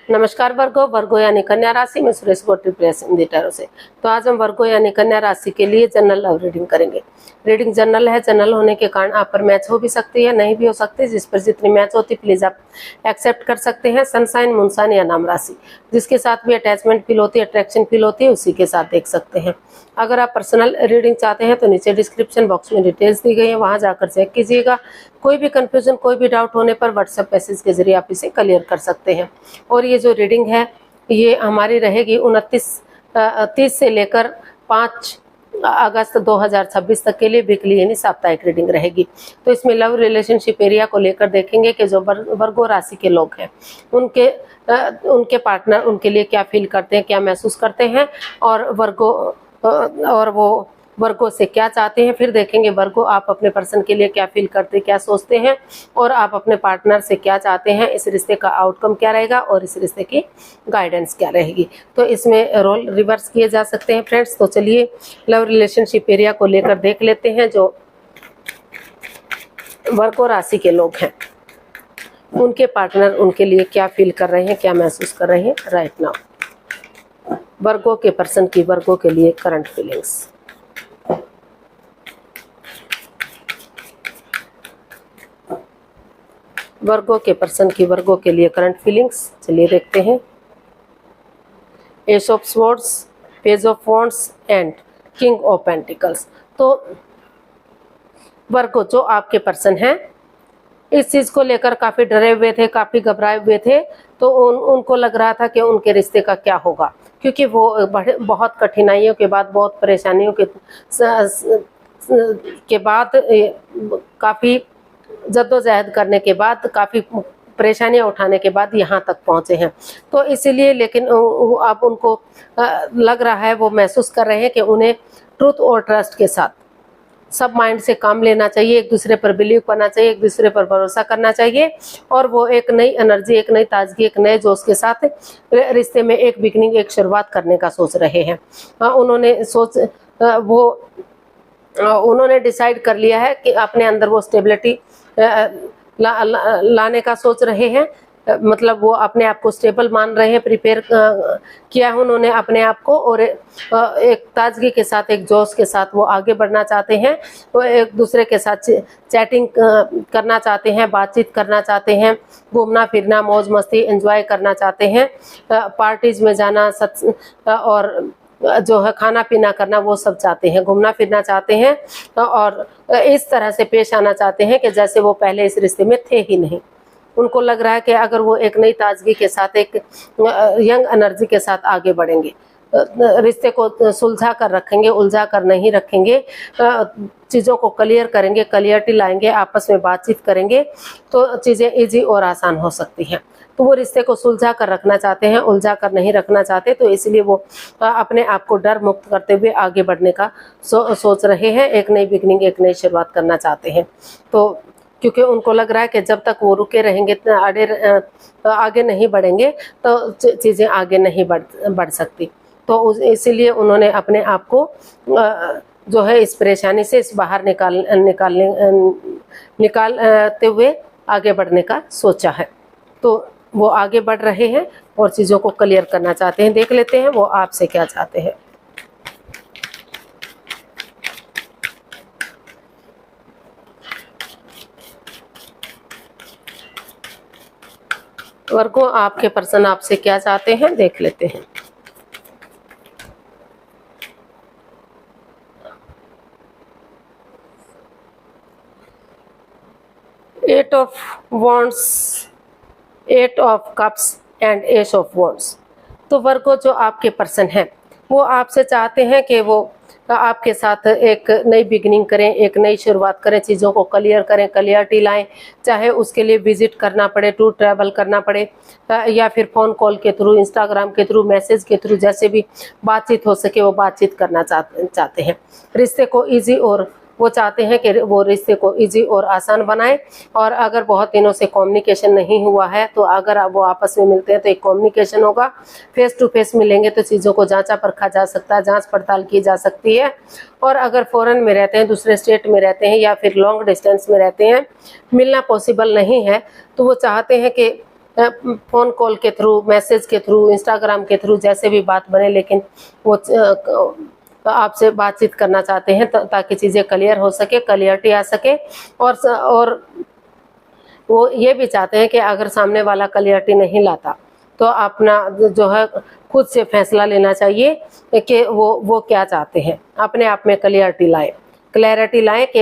नमस्कार वर्गो। वर्गो यानी कन्या राशि में सुरेश गोटी प्रेस हिंदी टैरो से। तो आज हम वर्गो यानी कन्या राशि के लिए जनरल लव रीडिंग करेंगे। रीडिंग जनरल है। जनरल होने के कारण आप पर मैच हो भी सकती है, नहीं भी हो सकती। जिस पर जितनी मैच होती प्लीज आप एक्सेप्ट कर सकते हैं। सनसाइन, मूनसाइन या नाम राशि, जिसके साथ भी अटैचमेंट फील होती है, अट्रैक्शन फील होती है, उसी के साथ देख सकते हैं। अगर आप पर्सनल रीडिंग चाहते हैं तो नीचे डिस्क्रिप्शन बॉक्स में डिटेल्स दी गई है, वहां जाकर चेक कीजिएगा। कोई भी कंफ्यूजन, कोई भी डाउट होने पर व्हाट्सएप मैसेज के जरिए आप इसे क्लियर कर सकते हैं। और ये जो रीडिंग है ये हमारी रहेगी 30 से लेकर 5 अगस्त 2026 तक के लिए वीकली यानी साप्ताहिक रीडिंग रहेगी। तो इसमें लव रिलेशनशिप एरिया को लेकर देखेंगे कि जो वर्गो राशि के लोग हैं उनके पार्टनर उनके लिए क्या फील करते हैं, क्या महसूस करते हैं, और वो वर्गो से क्या चाहते हैं। फिर देखेंगे वर्गो आप अपने पर्सन के लिए क्या फील करते, क्या सोचते हैं, और आप अपने पार्टनर से क्या चाहते हैं। इस रिश्ते का आउटकम क्या रहेगा और इस रिश्ते की गाइडेंस क्या रहेगी। तो इसमें रोल रिवर्स किए जा सकते हैं फ्रेंड्स। तो चलिए लव रिलेशनशिप एरिया को लेकर देख लेते हैं। जो वर्गो राशि के लोग हैं उनके पार्टनर उनके लिए क्या फील कर रहे हैं, क्या महसूस कर रहे हैं राइट नाउ। वर्गो के पर्सन की वर्गो के लिए करंट फीलिंग्स। वर्गो के पर्सन की वर्गो के लिए करंट फीलिंग्स चलिए देखते हैं। S of swords, page of wands and king of pentacles. तो वर्गो जो आपके पर्सन हैं इस चीज को लेकर काफी डरे हुए थे, काफी घबराए हुए थे। तो उनको लग रहा था कि उनके रिश्ते का क्या होगा, क्योंकि वो बहुत कठिनाइयों के बाद, बहुत परेशानियों के बाद, काफी जद्दोजहद करने के बाद, काफी परेशानियां उठाने के बाद यहाँ तक पहुंचे हैं। तो इसीलिए लेकिन अब उनको लग रहा है, वो महसूस कर रहे हैं कि उन्हें ट्रूथ और ट्रस्ट के साथ सब माइंड से काम लेना चाहिए, एक दूसरे पर बिलीव करना चाहिए, एक दूसरे पर भरोसा करना चाहिए। और वो एक नई एनर्जी, एक नई ताजगी, एक नए जोश के साथ रिश्ते में एक बिगनिंग, एक शुरुआत करने का सोच रहे हैं। उन्होंने डिसाइड कर लिया है कि अपने अंदर वो स्टेबिलिटी लाने का सोच रहे हैं। मतलब वो अपने आप को स्टेबल मान रहे हैं, प्रिपेयर किया है उन्होंने अपने आप को, और एक ताजगी के साथ, एक जोश के साथ वो आगे बढ़ना चाहते हैं। वो एक दूसरे के साथ चैटिंग करना चाहते हैं, बातचीत करना चाहते हैं, घूमना फिरना, मौज मस्ती एंजॉय करना चाहते हैं, पार्टीज में जाना, और जो है खाना पीना करना, वो सब चाहते हैं, घूमना फिरना चाहते हैं, और इस तरह से पेश आना चाहते हैं कि जैसे वो पहले इस रिश्ते में थे ही नहीं। उनको लग रहा है कि अगर वो एक नई ताजगी के साथ, एक यंग एनर्जी के साथ आगे बढ़ेंगे, रिश्ते को सुलझा कर रखेंगे, उलझा कर नहीं रखेंगे, चीज़ों को क्लियर करेंगे, क्लियरिटी लाएंगे, आपस में बातचीत करेंगे, तो चीज़ें इजी और आसान हो सकती हैं। तो वो रिश्ते को सुलझा कर रखना चाहते हैं, उलझा कर नहीं रखना चाहते। तो इसलिए वो अपने आप को डर मुक्त करते हुए आगे बढ़ने का सोच रहे हैं, एक नई बिगनिंग, एक नई शुरुआत करना चाहते हैं। तो क्योंकि उनको लग रहा है कि जब तक वो रुके रहेंगे, आगे नहीं बढ़ेंगे, तो चीज़ें आगे नहीं बढ़ सकती। तो इसीलिए उन्होंने अपने आप को जो है इस परेशानी से इस बाहर निकालते हुए आगे बढ़ने का सोचा है। तो वो आगे बढ़ रहे हैं और चीज़ों को क्लियर करना चाहते हैं। देख लेते हैं वो आपसे क्या चाहते हैं। वर्गो आपके पर्सन आपसे क्या चाहते हैं देख लेते हैं। Eight of wands, eight of cups and ace of wands. तो वर्गो जो आपके पर्सन हैं वो आपसे चाहते हैं कि वो आपके साथ एक नई बिगनिंग करें, एक नई शुरुआत करें, चीज़ों को क्लियर करें, क्लियरिटी लाएं। चाहे उसके लिए विजिट करना पड़े, टूर ट्रैवल करना पड़े, या फिर फ़ोन कॉल के थ्रू, इंस्टाग्राम के थ्रू, मैसेज के थ्रू, जैसे भी बातचीत हो सके वो बातचीत करना चाहते हैं। रिश्ते को ईजी, और वो चाहते हैं कि वो रिश्ते को इजी और आसान बनाए। और अगर बहुत दिनों से कम्युनिकेशन नहीं हुआ है तो अगर वो आपस में मिलते हैं तो एक कम्युनिकेशन होगा, फेस टू फेस मिलेंगे तो चीज़ों को जांचा परखा जा सकता है, जांच पड़ताल की जा सकती है। और अगर फॉरेन में रहते हैं, दूसरे स्टेट में रहते हैं, या फिर लॉन्ग डिस्टेंस में रहते हैं, मिलना पॉसिबल नहीं है, तो वो चाहते हैं कि फ़ोन कॉल के थ्रू, मैसेज के थ्रू, इंस्टाग्राम के थ्रू जैसे भी बात बने, लेकिन वो आपसे बातचीत करना चाहते हैं ताकि चीज़ें क्लियर हो सके, क्लियरिटी आ सके। और वो ये भी चाहते हैं कि अगर सामने वाला क्लियरिटी नहीं लाता तो अपना जो है खुद से फैसला लेना चाहिए कि वो क्या चाहते हैं, अपने आप में क्लियरिटी लाएं कि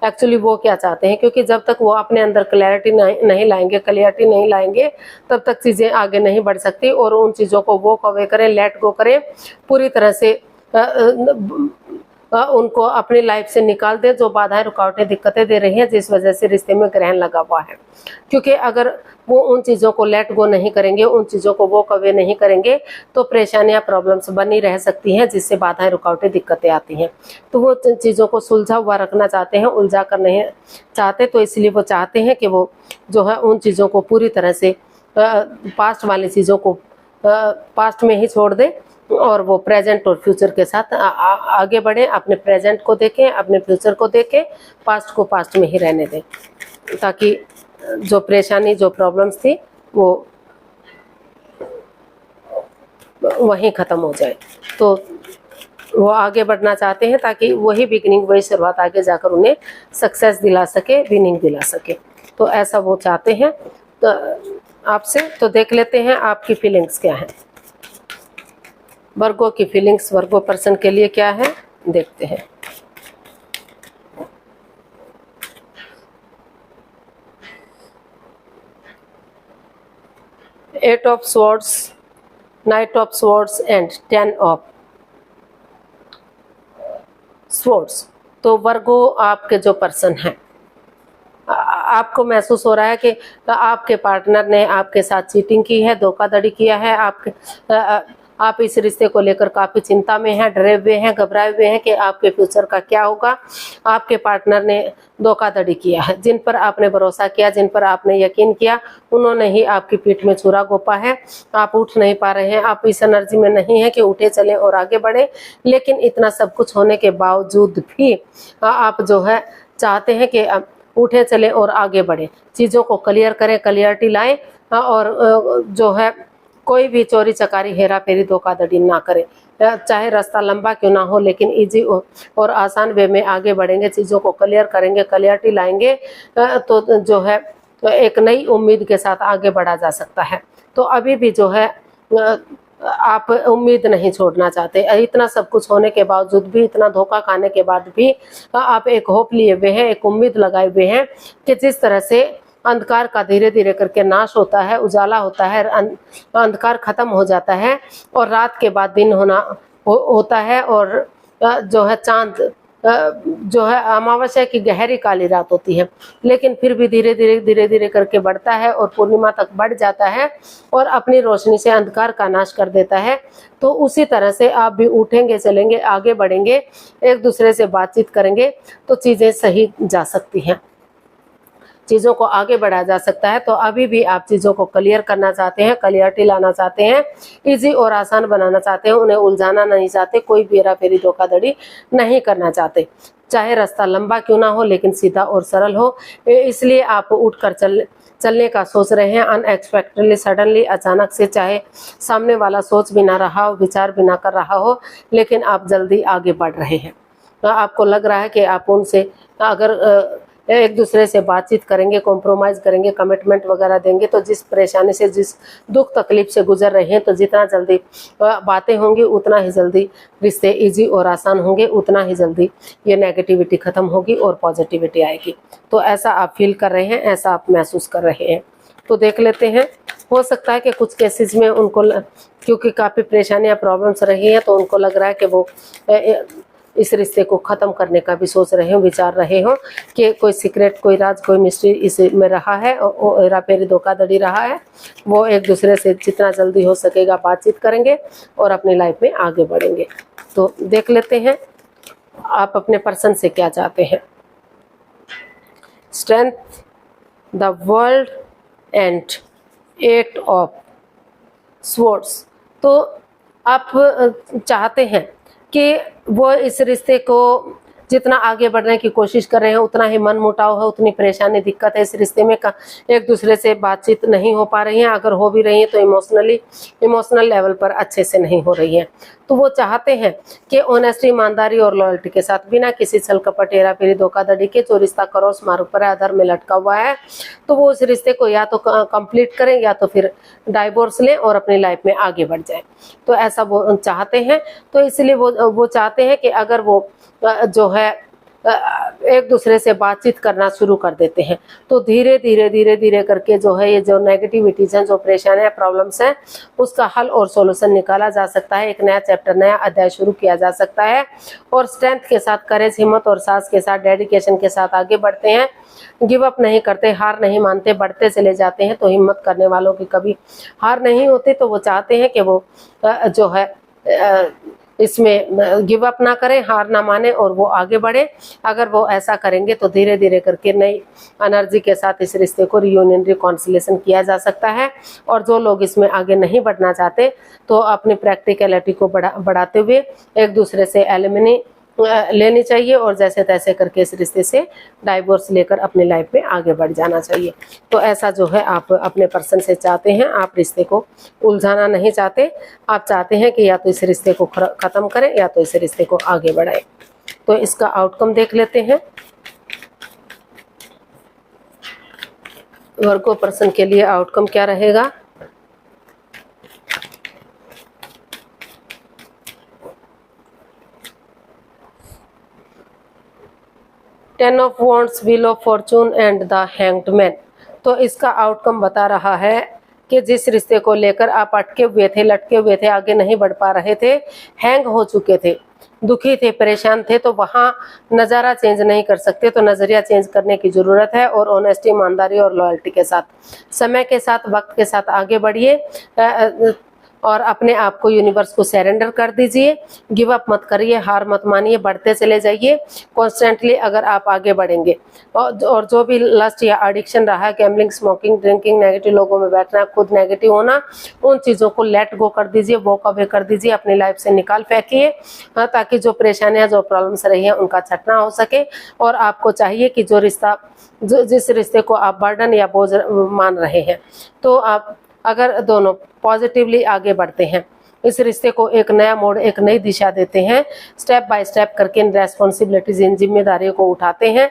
एक्चुअली वो क्या चाहते हैं। क्योंकि जब तक वो अपने अंदर क्लियरिटी नहीं लाएंगे तब तक चीज़ें आगे नहीं बढ़ सकती, और उन चीज़ों को वॉक अवे करें, लेट गो करें, पूरी तरह से उनको अपनी लाइफ से निकाल दें जो बाधाएं, रुकावटें, दिक्कतें दे रही हैं, जिस वजह से रिश्ते में ग्रहण लगा हुआ है। क्योंकि अगर वो उन चीज़ों को लेट गो नहीं करेंगे, उन चीज़ों को वॉक अवे नहीं करेंगे, तो परेशानियां, प्रॉब्लम्स बनी रह सकती हैं, जिससे बाधाएं, रुकावटें, दिक्कतें आती हैं। तो वो चीज़ों को सुलझा हुआ रखना चाहते हैं, उलझा कर नहीं चाहते। तो इसलिए वो चाहते हैं कि वो जो है उन चीज़ों को पूरी तरह से, पास्ट वाली चीज़ों को पास्ट में ही छोड़ दें, और वो प्रेजेंट और फ्यूचर के साथ आगे बढ़ें। अपने प्रेजेंट को देखें, अपने फ्यूचर को देखें, पास्ट को पास्ट में ही रहने दें, ताकि जो परेशानी, जो प्रॉब्लम्स थी वो वहीं ख़त्म हो जाए। तो वो आगे बढ़ना चाहते हैं ताकि वही बिगिनिंग, वही शुरुआत आगे जाकर उन्हें सक्सेस दिला सके, विनिंग दिला सके। तो ऐसा वो चाहते हैं तो आपसे। तो देख लेते हैं आपकी फीलिंग्स क्या है, वर्गो की फीलिंग्स, वर्गो पर्सन के लिए क्या है, देखते हैं। Eight of swords, knight of swords and 10 of swords. तो वर्गो आपके जो पर्सन हैं, आपको महसूस हो रहा है कि आपके पार्टनर ने आपके साथ चीटिंग की है, धोखाधड़ी किया है। आप इस रिश्ते को लेकर काफ़ी चिंता में हैं, डरे हुए हैं, घबराए हुए हैं कि आपके फ्यूचर का क्या होगा। आपके पार्टनर ने धोखाधड़ी किया है, जिन पर आपने भरोसा किया, जिन पर आपने यकीन किया, उन्होंने ही आपकी पीठ में छुरा घोंपा है। आप उठ नहीं पा रहे हैं, आप इस एनर्जी में नहीं है कि उठे चलें और आगे बढ़ें। लेकिन इतना सब कुछ होने के बावजूद भी आप जो है चाहते हैं कि उठे चले और आगे बढ़े, चीज़ों को क्लियर करें, क्लियरिटी लाएं, और जो है कोई भी चोरी चकारी, हेरा फेरी, धोखाधड़ी ना करें। चाहे रास्ता लंबा क्यों ना हो, लेकिन इजी और आसान वे में आगे बढ़ेंगे, चीज़ों को क्लियर करेंगे, क्लियरिटी लाएंगे, तो जो है एक नई उम्मीद के साथ आगे बढ़ा जा सकता है। तो अभी भी जो है आप उम्मीद नहीं छोड़ना चाहते। इतना सब कुछ होने के बावजूद भी, इतना धोखा खाने के बाद भी आप एक होप लिए हुए हैं, एक उम्मीद लगाए हुए हैं कि जिस तरह से अंधकार का धीरे धीरे करके नाश होता है, उजाला होता है, अंधकार खत्म हो जाता है और रात के बाद दिन होता है, और जो है चांद जो है अमावस्या की गहरी काली रात होती है, लेकिन फिर भी धीरे धीरे करके बढ़ता है और पूर्णिमा तक बढ़ जाता है और अपनी रोशनी से अंधकार का नाश कर देता है। तो उसी तरह से आप भी उठेंगे, चलेंगे, आगे बढ़ेंगे, एक दूसरे से बातचीत करेंगे तो चीज़ें सही जा सकती हैं, चीज़ों को आगे बढ़ाया जा सकता है। तो अभी भी आप चीज़ों को क्लियर करना चाहते हैं, क्लियरिटी लाना चाहते हैं, इजी और आसान बनाना चाहते हैं, उन्हें उलझाना नहीं चाहते, कोई हेरा फेरी, धोखाधड़ी नहीं करना चाहते। चाहे रास्ता लंबा क्यों ना हो, लेकिन सीधा और सरल हो, इसलिए आप उठकर चलने का सोच रहे हैं। अनएक्सपेक्टेडली, सडनली, अचानक से, चाहे सामने वाला सोच भी ना रहा हो, विचार भी ना कर रहा हो, लेकिन आप जल्दी आगे बढ़ रहे हैं। आपको लग रहा है कि आप उनसे अगर एक दूसरे से बातचीत करेंगे, कॉम्प्रोमाइज़ करेंगे, कमिटमेंट वगैरह देंगे, तो जिस परेशानी से, जिस दुख तकलीफ से गुजर रहे हैं, तो जितना जल्दी बातें होंगी उतना ही जल्दी रिश्ते इजी और आसान होंगे, उतना ही जल्दी ये नेगेटिविटी ख़त्म होगी और पॉजिटिविटी आएगी। तो ऐसा आप फील कर रहे हैं, ऐसा आप महसूस कर रहे हैं। तो देख लेते हैं, हो सकता है कि कुछ केसेस में उनको क्योंकि काफ़ी परेशानियाँ, प्रॉब्लम्स रही हैं, तो उनको लग रहा है कि वो इस रिश्ते को ख़त्म करने का भी सोच रहे हो, विचार रहे हो कि कोई सीक्रेट, कोई राज, कोई मिस्ट्री इसमें रहा है, और हेरा फेरी, धोखाधड़ी रहा है। वो एक दूसरे से जितना जल्दी हो सकेगा बातचीत करेंगे और अपनी लाइफ में आगे बढ़ेंगे। तो देख लेते हैं आप अपने पर्सन से क्या चाहते हैं। Strength, the world and 8 of swords. तो आप चाहते हैं कि वो इस रिश्ते को जितना आगे बढ़ने की कोशिश कर रहे हैं उतना ही मन मुटाव है, उतनी परेशानी दिक्कत है इस रिश्ते में। एक दूसरे से बातचीत नहीं हो पा रही है, अगर हो भी रही है तो इमोशनल लेवल पर अच्छे से नहीं हो रही है। तो वो चाहते हैं कि ऑनेस्टी, ईमानदारी और लॉयल्टी के साथ, बिना किसी छल कपट, हेरा फेरी, धोखाधड़ी के जो रिश्ता क्रॉस मार्ग पर आधार में लटका हुआ है, तो वो उस रिश्ते को या तो कंप्लीट करें या तो फिर डाइवोर्स लें और अपनी लाइफ में आगे बढ़ जाएं। तो ऐसा वो चाहते हैं। तो इसलिए वो चाहते हैं कि अगर वो जो है एक दूसरे से बातचीत करना शुरू कर देते हैं तो धीरे धीरे करके जो है ये जो नेगेटिविटीज हैं, जो परेशानियां, प्रॉब्लम्स हैं, उसका हल और सॉल्यूशन निकाला जा सकता है। एक नया चैप्टर, नया अध्याय शुरू किया जा सकता है और स्ट्रेंथ के साथ, करेज, हिम्मत और साहस के साथ, डेडिकेशन के साथ आगे बढ़ते हैं। गिव अप नहीं करते, हार नहीं मानते, बढ़ते चले जाते हैं। तो हिम्मत करने वालों की कभी हार नहीं होती। तो वो चाहते हैं कि वो जो है इसमें गिव अप ना करें, हार ना माने और वो आगे बढ़े। अगर वो ऐसा करेंगे तो धीरे धीरे करके नई एनर्जी के साथ इस रिश्ते को रियूनियन, रिकॉन्सिलेशन किया जा सकता है। और जो लोग इसमें आगे नहीं बढ़ना चाहते तो अपनी प्रैक्टिकलिटी को बढ़ाते हुए एक दूसरे से एलिमिनी लेनी चाहिए और जैसे तैसे करके इस रिश्ते से डाइवोर्स लेकर अपनी लाइफ में आगे बढ़ जाना चाहिए। तो ऐसा जो है आप अपने पर्सन से चाहते हैं। आप रिश्ते को उलझाना नहीं चाहते, आप चाहते हैं कि या तो इस रिश्ते को ख़त्म करें या तो इस रिश्ते को आगे बढ़ाएं। तो इसका आउटकम देख लेते हैं। वर्गो पर्सन के लिए आउटकम क्या रहेगा? Ten of wands, wheel of Fortune and the hanged man. तो इसका आउटकम बता रहा है कि जिस रिश्ते को लेकर आप अटके हुए थे, लटके हुए थे, आगे नहीं बढ़ पा रहे थे, हैंग हो चुके थे, दुखी थे, परेशान थे, तो वहाँ नज़ारा चेंज नहीं कर सकते। तो नज़रिया चेंज करने की ज़रूरत है और ऑनेस्टी, ईमानदारी और लॉयल्टी के साथ, समय के साथ, वक्त के साथ आगे बढ़िए और अपने आप को यूनिवर्स को सरेंडर कर दीजिए। गिव अप मत करिए, हार मत मानिए, बढ़ते चले जाइए कॉन्स्टेंटली। अगर आप आगे बढ़ेंगे और जो भी लस्ट या एडिक्शन रहा है, गैम्बलिंग, स्मोकिंग, ड्रिंकिंग, नेगेटिव लोगों में बैठना, खुद नेगेटिव होना, उन चीज़ों को लेट गो कर दीजिए, वॉक अवे कर दीजिए, अपनी लाइफ से निकाल फेंकिए ताकि जो परेशानियां, जो प्रॉब्लम्स रही हैं उनका छटना हो सके। और आपको चाहिए कि जिस रिश्ते को आप बर्डन या बोझ मान रहे हैं, तो आप अगर दोनों पॉजिटिवली आगे बढ़ते हैं, इस रिश्ते को एक नया मोड़, एक नई दिशा देते हैं, स्टेप बाय स्टेप करके इन रेस्पॉन्सिबिलिटीज, इन जिम्मेदारियों को उठाते हैं,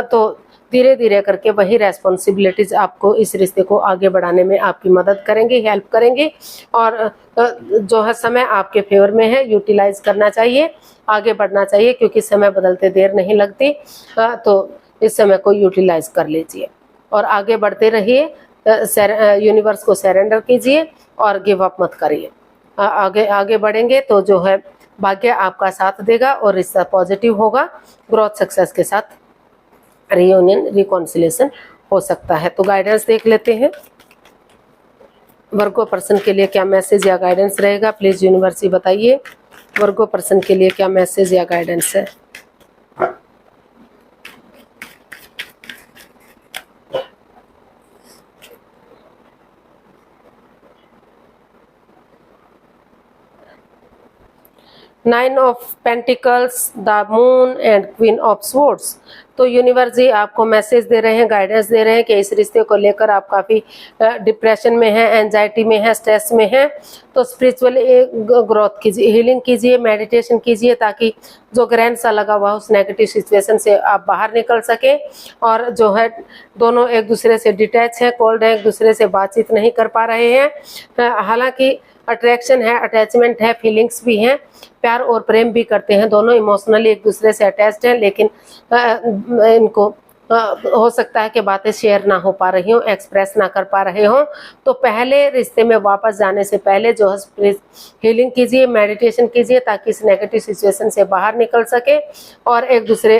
तो धीरे धीरे करके वही रेस्पॉन्सिबिलिटीज आपको इस रिश्ते को आगे बढ़ाने में आपकी मदद करेंगी, हेल्प करेंगी। और जो है समय आपके फेवर में है, यूटिलाइज करना चाहिए, आगे बढ़ना चाहिए, क्योंकि समय बदलते देर नहीं लगती। तो इस समय को यूटिलाइज कर लीजिए और आगे बढ़ते रहिए। यूनिवर्स को सरेंडर कीजिए और गिव अप मत करिए। आगे बढ़ेंगे तो जो है भाग्य आपका साथ देगा और रिश्ता पॉजिटिव होगा। ग्रोथ सक्सेस के साथ रियूनियन, रिकॉन्सिलेशन हो सकता है। तो गाइडेंस देख लेते हैं। वर्गो पर्सन के लिए क्या मैसेज या गाइडेंस रहेगा, प्लीज यूनिवर्स ही बताइए। वर्गो पर्सन के लिए क्या मैसेज या गाइडेंस है? Nine of pentacles, the moon and queen of swords. तो यूनिवर्स जी आपको मैसेज दे रहे हैं, गाइडेंस दे रहे हैं कि इस रिश्ते को लेकर आप काफ़ी डिप्रेशन में हैं, एंजाइटी में हैं, स्ट्रेस में हैं। तो स्पिरिचुअल ग्रोथ कीजिए, हीलिंग कीजिए, मेडिटेशन कीजिए, ताकि जो ग्रहण सा लगा हुआ उस नेगेटिव सिचुएशन से आप बाहर निकल सके। और जो है दोनों एक दूसरे से डिटैच हैं, कोल्ड हैं, एक दूसरे से बातचीत नहीं कर पा रहे हैं। हालांकि अट्रैक्शन है, अटैचमेंट है, फीलिंग्स भी हैं, प्यार और प्रेम भी करते हैं, दोनों इमोशनली एक दूसरे से अटैच्ड हैं, लेकिन इनको हो सकता है कि बातें शेयर ना हो पा रही हों, एक्सप्रेस ना कर पा रहे हों। तो पहले रिश्ते में वापस जाने से पहले जो है हीलिंग कीजिए, मेडिटेशन कीजिए, ताकि इस नेगेटिव सिचुएशन से बाहर निकल सके और एक दूसरे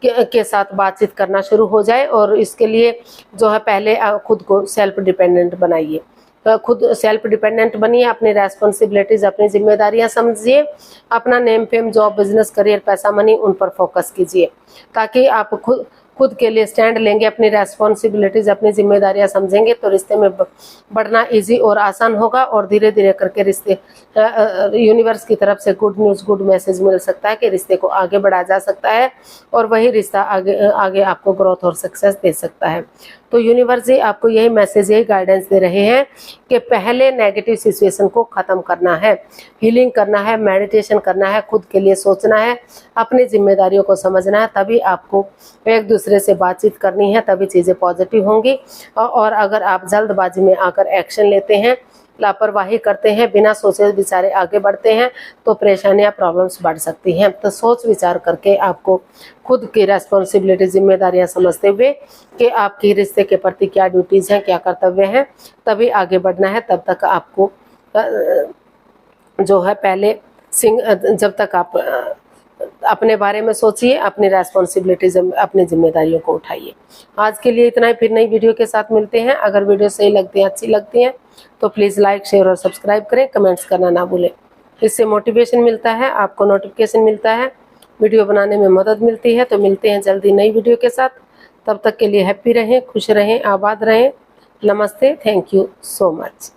के साथ बातचीत करना शुरू हो जाए। और इसके लिए जो है पहले खुद को सेल्फ डिपेंडेंट बनाइए, खुद सेल्फ डिपेंडेंट बनिए, अपनी रेस्पॉन्सिबिलिटीज, अपनी जिम्मेदारियां समझिए, अपना name fame, job, business, career, पैसा, मनी, उन पर फोकस कीजिए, ताकि आप खुद के लिए स्टैंड लेंगे, अपनी रेस्पॉन्सिबिलिटीज, अपनी जिम्मेदारियां समझेंगे तो रिश्ते में बढ़ना इजी और आसान होगा। और धीरे धीरे करके रिश्ते यूनिवर्स की तरफ से गुड न्यूज़, गुड मैसेज मिल सकता है कि रिश्ते को आगे बढ़ाया जा सकता है और वही रिश्ता आगे आपको ग्रोथ और सक्सेस दे सकता है। तो यूनिवर्स जी आपको यही मैसेज, यही गाइडेंस दे रहे हैं कि पहले नेगेटिव सिचुएशन को ख़त्म करना है, हीलिंग करना है, मेडिटेशन करना है, खुद के लिए सोचना है, अपनी जिम्मेदारियों को समझना है, तभी आपको एक दूसरे से बातचीत करनी है, तभी चीज़ें पॉजिटिव होंगी। और अगर आप जल्दबाजी में आकर एक्शन लेते हैं, लापरवाही करते हैं, बिना सोचे विचारे आगे बढ़ते हैं तो परेशानियां, प्रॉब्लम्स बढ़ सकती हैं। तो सोच विचार करके आपको खुद की रेस्पॉन्सिबिलिटी, जिम्मेदारियां समझते हुए कि आपकी रिश्ते के प्रति क्या ड्यूटीज़ हैं, क्या कर्तव्य हैं, तभी आगे बढ़ना है। तब तक आपको जो है पहले जब तक आप अपने बारे में सोचिए, अपनी रेस्पॉन्सिबिलिटीज, अपनी जिम्मेदारियों को उठाइए। आज के लिए इतना ही, फिर नई वीडियो के साथ मिलते हैं। अगर वीडियो सही लगती है, अच्छी लगती है तो प्लीज़ लाइक, शेयर और सब्सक्राइब करें, कमेंट्स करना ना भूलें। इससे मोटिवेशन मिलता है, आपको नोटिफिकेशन मिलता है, वीडियो बनाने में मदद मिलती है। तो मिलते हैं जल्दी नई वीडियो के साथ। तब तक के लिए हैप्पी रहें, खुश रहें, आबाद रहें। नमस्ते, थैंक यू सो मच।